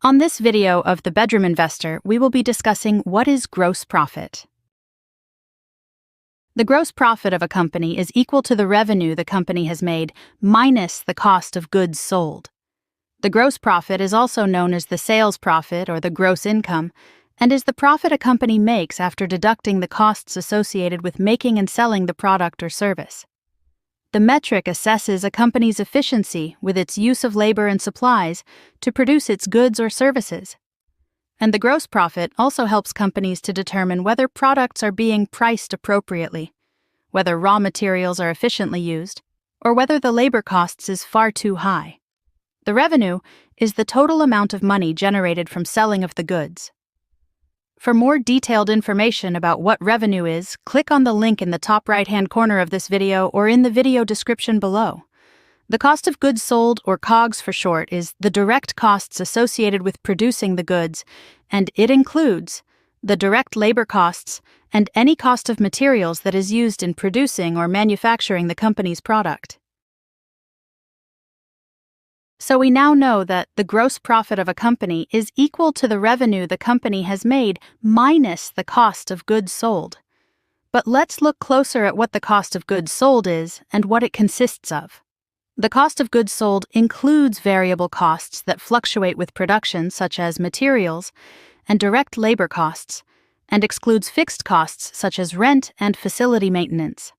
On this video of The Bedroom Investor, we will be discussing what is gross profit. The gross profit of a company is equal to the revenue the company has made minus the cost of goods sold. The gross profit is also known as the sales profit or the gross income, and is the profit a company makes after deducting the costs associated with making and selling the product or service. The metric assesses a company's efficiency with its use of labor and supplies to produce its goods or services. And the gross profit also helps companies to determine whether products are being priced appropriately, whether raw materials are efficiently used, or whether the labor costs is far too high. The revenue is the total amount of money generated from selling of the goods. For more detailed information about what revenue is, click on the link in the top right-hand corner of this video or in the video description below. The cost of goods sold, or COGS for short, is the direct costs associated with producing the goods, and it includes the direct labor costs and any cost of materials that is used in producing or manufacturing the company's product. So we now know that the gross profit of a company is equal to the revenue the company has made minus the cost of goods sold. But let's look closer at what the cost of goods sold is and what it consists of. The cost of goods sold includes variable costs that fluctuate with production, such as materials, and direct labor costs, and excludes fixed costs such as rent and facility maintenance.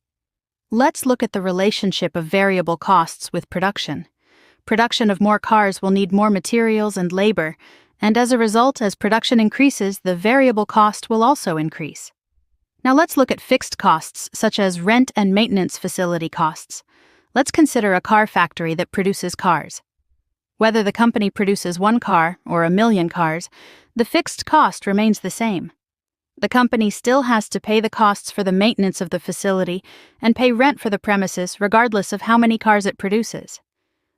Let's look at the relationship of variable costs with production. Production of more cars will need more materials and labor, and as a result, as production increases, the variable cost will also increase. Now let's look at fixed costs, such as rent and maintenance facility costs. Let's consider a car factory that produces cars. Whether the company produces one car or 1,000,000 cars, the fixed cost remains the same. The company still has to pay the costs for the maintenance of the facility and pay rent for the premises regardless of how many cars it produces.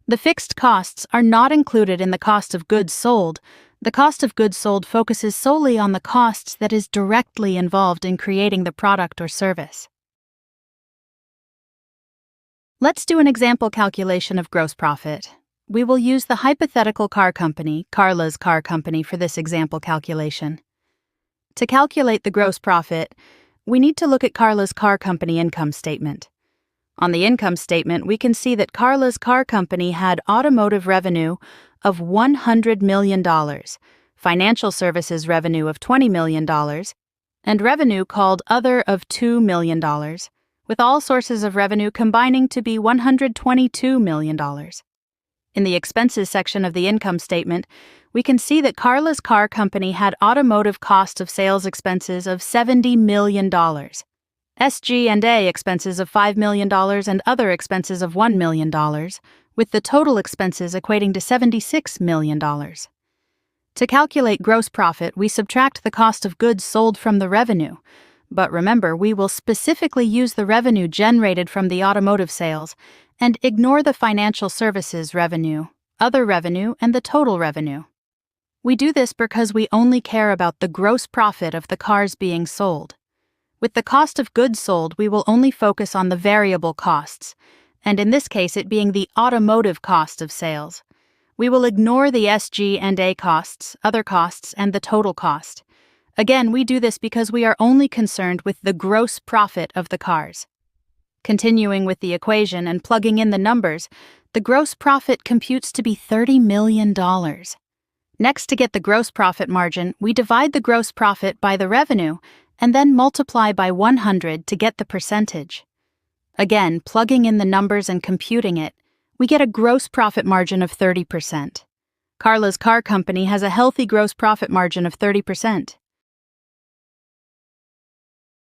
The fixed costs are not included in the cost of goods sold. The cost of goods sold focuses solely on the costs that is directly involved in creating the product or service. Let's do an example calculation of gross profit. We will use the hypothetical car company, Carla's Car Company, for this example calculation. To calculate the gross profit, we need to look at Carla's Car Company income statement. On the income statement, we can see that Carla's Car Company had automotive revenue of $100 million, financial services revenue of $20 million, and revenue called other of $2 million, with all sources of revenue combining to be $122 million. In the expenses section of the income statement, we can see that Carla's Car Company had automotive cost of sales expenses of $70 million. SG&A expenses of $5 million and other expenses of $1 million, with the total expenses equating to $76 million. To calculate gross profit, we subtract the cost of goods sold from the revenue. But remember, we will specifically use the revenue generated from the automotive sales and ignore the financial services revenue, other revenue, and the total revenue. We do this because we only care about the gross profit of the cars being sold. With the cost of goods sold, we will only focus on the variable costs, and in this case it being the automotive cost of sales. We will ignore the SG&A costs, other costs, and the total cost. Again, we do this because we are only concerned with the gross profit of the cars. Continuing with the equation and plugging in the numbers, the gross profit computes to be $30 million. Next, to get the gross profit margin, we divide the gross profit by the revenue and then multiply by 100 to get the percentage. Again, plugging in the numbers and computing it, we get a gross profit margin of 30%. Carla's Car Company has a healthy gross profit margin of 30%.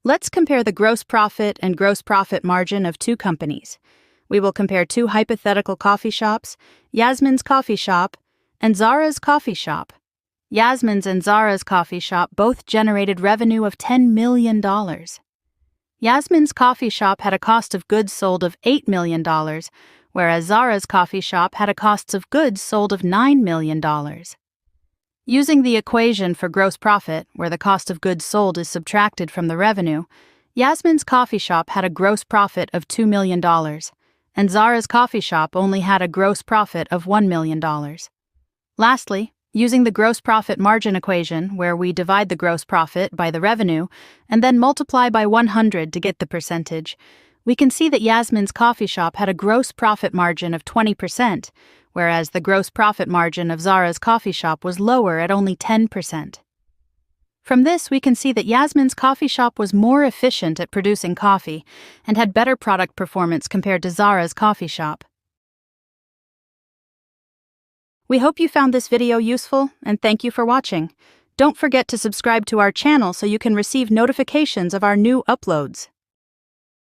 Let's compare the gross profit and gross profit margin of two companies. We will compare two hypothetical coffee shops, Yasmin's Coffee Shop and Zara's Coffee Shop. Yasmin's and Zara's Coffee Shop both generated revenue of $10 million. Yasmin's Coffee Shop had a cost of goods sold of $8 million, whereas Zara's Coffee Shop had a cost of goods sold of $9 million. Using the equation for gross profit, where the cost of goods sold is subtracted from the revenue, Yasmin's Coffee Shop had a gross profit of $2 million, and Zara's Coffee Shop only had a gross profit of $1 million. Lastly, Using the gross profit margin equation, where we divide the gross profit by the revenue and then multiply by 100 to get the percentage, we can see that Yasmin's coffee shop had a gross profit margin of 20%, whereas the gross profit margin of Zara's coffee shop was lower at only 10%. From this, we can see that Yasmin's coffee shop was more efficient at producing coffee and had better product performance compared to Zara's coffee shop. We hope you found this video useful, and thank you for watching. Don't forget to subscribe to our channel so you can receive notifications of our new uploads.